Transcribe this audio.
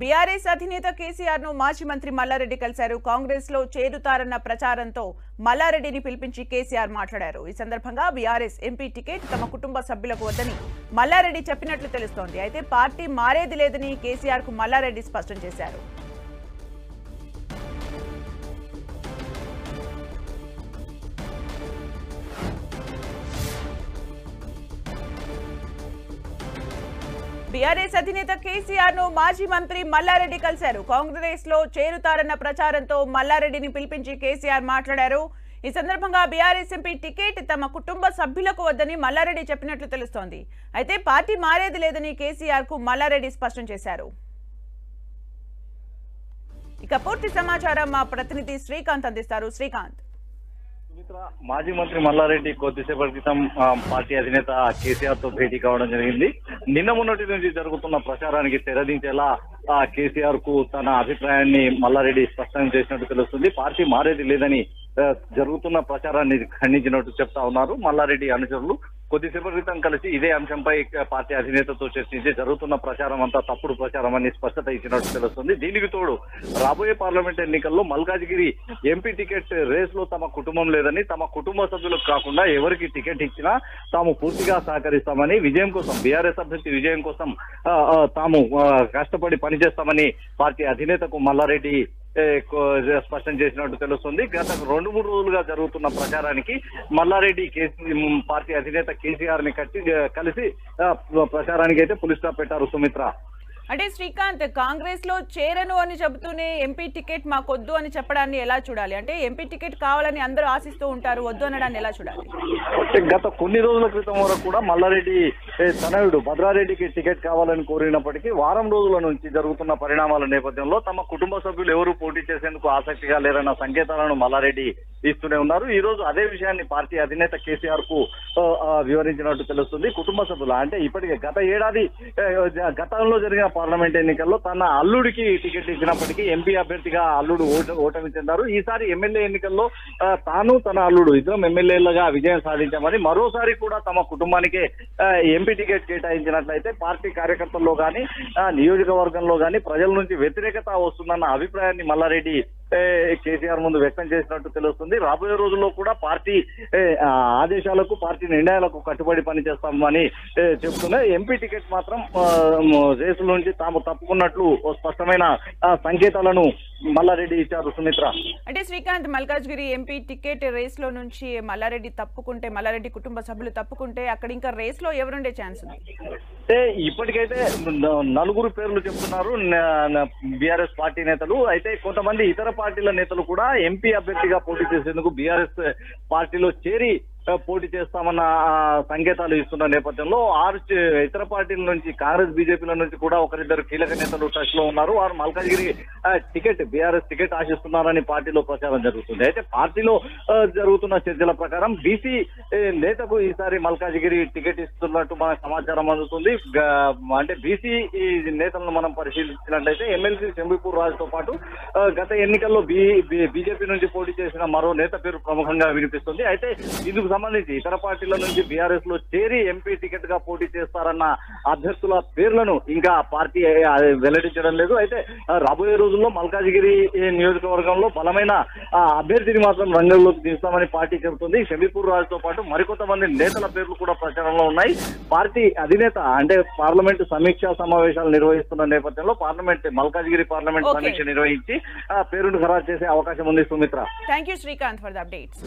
BRS అధినేత కేసీఆర్ ను మాజీ మంత్రి మల్లారెడ్డి కలిశారు. కాంగ్రెస్ లో చేరుతారన్న ప్రచారంతో మల్లారెడ్డిని పిలిపించి కేసీఆర్ మాట్లాడారు. ఈ సందర్భంగా బీఆర్ఎస్ ఎంపీ టికెట్ తమ కుటుంబ సభ్యులకు వద్దని మల్లారెడ్డి చెప్పినట్లు తెలుస్తోంది. అయితే పార్టీ మారేది లేదని కేసీఆర్ కు మల్లారెడ్డి స్పష్టం చేశారు. బీఆర్ఎస్ అధినేత కేసీఆర్ ను మాజీ మంత్రి మల్లారెడ్డి కలిశారు. కాంగ్రెస్ లో చేరుతారన్న ప్రచారంతో మల్లారెడ్డిని పిలిపించి కేసీఆర్ మాట్లాడారు. ఈ సందర్భంగా బీఆర్ఎస్ ఎంపీ టికెట్ తమ కుటుంబ సభ్యులకు వద్దని మల్లారెడ్డి చెప్పినట్లు తెలుస్తోంది. అయితే పార్టీ మారేది లేదని కేసీఆర్ కు మల్లారెడ్డి స్పష్టం చేశారు. ఇక పూర్తి సమాచారం మా ప్రతినిధి శ్రీకాంత్ అందిస్తారు. శ్రీకాంత్, మాజీ మంత్రి మల్లారెడ్డి కొద్దిసేపటి క్రితం పార్టీ అధినేత కేసీఆర్ తో భేటీ కావడం జరిగింది. నిన్న మొన్నటి నుంచి జరుగుతున్న ప్రచారానికి తెరదించేలా కేసీఆర్ కు తన అభిప్రాయాన్ని మల్లారెడ్డి స్పష్టం చేసినట్టు తెలుస్తుంది. పార్టీ మారేది లేదని జరుగుతున్న ప్రచారాన్ని ఖండించినట్టు చెప్తా ఉన్నారు మల్లారెడ్డి అనుచరులు. కొద్దిసేపటి క్రితం కలిసి ఇదే అంశంపై పార్టీ అధినేతతో చర్చించి జరుగుతున్న ప్రచారం అంతా తప్పుడు ప్రచారం అని స్పష్టత ఇచ్చినట్టు తెలుస్తుంది. దీనికి తోడు రాబోయే పార్లమెంట్ ఎన్నికల్లో మల్కాజ్గిరి ఎంపీ టికెట్ రేస్ లో తమ కుటుంబం లేదని, తమ కుటుంబ సభ్యులకు కాకుండా ఎవరికి టికెట్ ఇచ్చినా తాము పూర్తిగా సహకరిస్తామని, విజయం కోసం బీఆర్ఎస్ అభ్యర్థి విజయం కోసం తాము కష్టపడి పనిచేస్తామని పార్టీ అధినేతకు మల్లారెడ్డి స్పష్టం చేసినట్టు తెలుస్తుంది. గత 2-3 రోజులుగా జరుగుతున్న ప్రచారానికి మల్లారెడ్డి పార్టీ అధినేత కేసీఆర్ ని కలిసి ప్రచారానికి అయితే పులి స్టాప్ పెట్టారు. సుమిత్ర, అంటే శ్రీకాంత్, కాంగ్రెస్ లో చేరను అని చెబుతూనే ఎంపీ టికెట్ మాకొద్దు అని చెప్పడాన్ని ఎలా చూడాలి? అంటే ఎంపీ టికెట్ కావాలని అందరూ ఆశిస్తూ ఉంటారు, వద్దు అనడాన్ని ఎలా చూడాలి? గత కొన్ని రోజుల క్రితం వరకు కూడా మల్లారెడ్డి తనయుడు భద్రారెడ్డికి టికెట్ కావాలని కోరినప్పటికీ వారం రోజుల నుంచి జరుగుతున్న పరిణామాల నేపథ్యంలో తమ కుటుంబ సభ్యులు ఎవరు పోటీ చేసేందుకు ఆసక్తిగా లేరన్న సంకేతాలను మల్లారెడ్డి ఇస్తూనే ఉన్నారు. ఈ రోజు అదే విషయాన్ని పార్టీ అధినేత కేసీఆర్ కు వివరించినట్టు తెలుస్తుంది. కుటుంబ సభ్యులు అంటే ఇప్పటికే గత ఏడాది గతంలో జరిగిన పార్లమెంట్ ఎన్నికల్లో తన అల్లుడికి టికెట్ ఇచ్చినప్పటికీ ఎంపీ అభ్యర్థిగా అల్లుడు ఓటమి చెందారు. ఈసారి ఎమ్మెల్యే ఎన్నికల్లో తాను తన అల్లుడు ఇద్దరం ఎమ్మెల్యేలుగా విజయం సాధించామని, మరోసారి కూడా తమ కుటుంబానికే ఎంపీ టికెట్ కేటాయించినట్లయితే పార్టీ కార్యకర్తల్లో గానీ నియోజకవర్గంలో గానీ ప్రజల నుంచి వ్యతిరేకత వస్తుందన్న అభిప్రాయాన్ని మల్లారెడ్డి కేసీఆర్ ముందు వ్యక్తం చేసినట్టు తెలుస్తుంది. రాబోయే రోజుల్లో కూడా పార్టీ ఆదేశాలకు, పార్టీ నిర్ణయాలకు కట్టుబడి పనిచేస్తామని చెప్తున్నాయి. ఎంపీ టికెట్ మాత్రం రేసుల నుంచి తాము తప్పుకున్నట్లు స్పష్టమైన సంకేతాలను మల్లారెడ్డి ఇచ్చారు. సుమిత్ర, అంటే Srikanth, Malkajgiri MP ticket race లో నుంచి మల్లారెడ్డి తప్పుకుంటే, మల్లారెడ్డి కుటుంబ సభ్యులు తప్పుకుంటే అక్కడ ఇంకా రేస్ లో ఎవరుండే ఛాన్స్ ఉంది? అంటే ఇప్పటికైతే 4 పేర్లు చెప్తున్నారు బీఆర్ఎస్ పార్టీ నేతలు. అయితే కొంతమంది ఇతర పార్టీల నేతలు కూడా ఎంపీ అభ్యర్థిగా పోటీ చేసేందుకు బీఆర్ఎస్ పార్టీలో చేరి పోటీ చేస్తామన్న సంకేతాలు ఇస్తున్న నేపథ్యంలో ఇతర పార్టీల నుంచి కాంగ్రెస్, బీజేపీల నుంచి కూడా ఒకరిద్దరు కీలక నేతలు టచ్ లో ఉన్నారు. వారు మల్కాజ్గిరి టికెట్, బీఆర్ఎస్ టికెట్ ఆశిస్తున్నారని పార్టీలో ప్రచారం జరుగుతుంది. అయితే పార్టీలో జరుగుతున్న చర్చల ప్రకారం బీసీ నేతకు ఈసారి మల్కాజ్గిరి టికెట్ ఇస్తున్నట్టు మనకు సమాచారం అందుతుంది. అంటే బీసీ నేతలను మనం పరిశీలించినట్లయితే ఎమ్మెల్సీ శంబీపూర్ రాజుతో పాటు గత ఎన్నికల్లో బీజేపీ నుంచి పోటీ చేసిన మరో నేత పేరు ప్రముఖంగా వినిపిస్తుంది. అయితే ఇందుకు సంబంధించి ఇతర పార్టీల నుంచి బీఆర్ఎస్ లో చేరి ఎంపీ టికెట్ గా పోటీ చేస్తారన్న అభ్యర్థుల పేర్లను ఇంకా పార్టీ వెల్లడించడం లేదు. అయితే రాబోయే రోజుల్లో మల్కాజ్గిరి నియోజకవర్గంలో బలమైన అభ్యర్థిని మాత్రం రంగంలోకి దిస్తామని పార్టీ చెబుతుంది. షమీపూర్ రాజుతో పాటు మరికొంతమంది నేతల పేర్లు కూడా ప్రచారంలో ఉన్నాయి. పార్టీ అధినేత అంటే పార్లమెంటు సమీక్షా సమావేశాలు నిర్వహిస్తున్న నేపథ్యంలో మల్కాజ్గిరి పార్లమెంట్ సమీక్ష నిర్వహించి పేరును ఖరారు చేసే అవకాశం ఉంది. Sumitra, thank you Srikanth for the updates.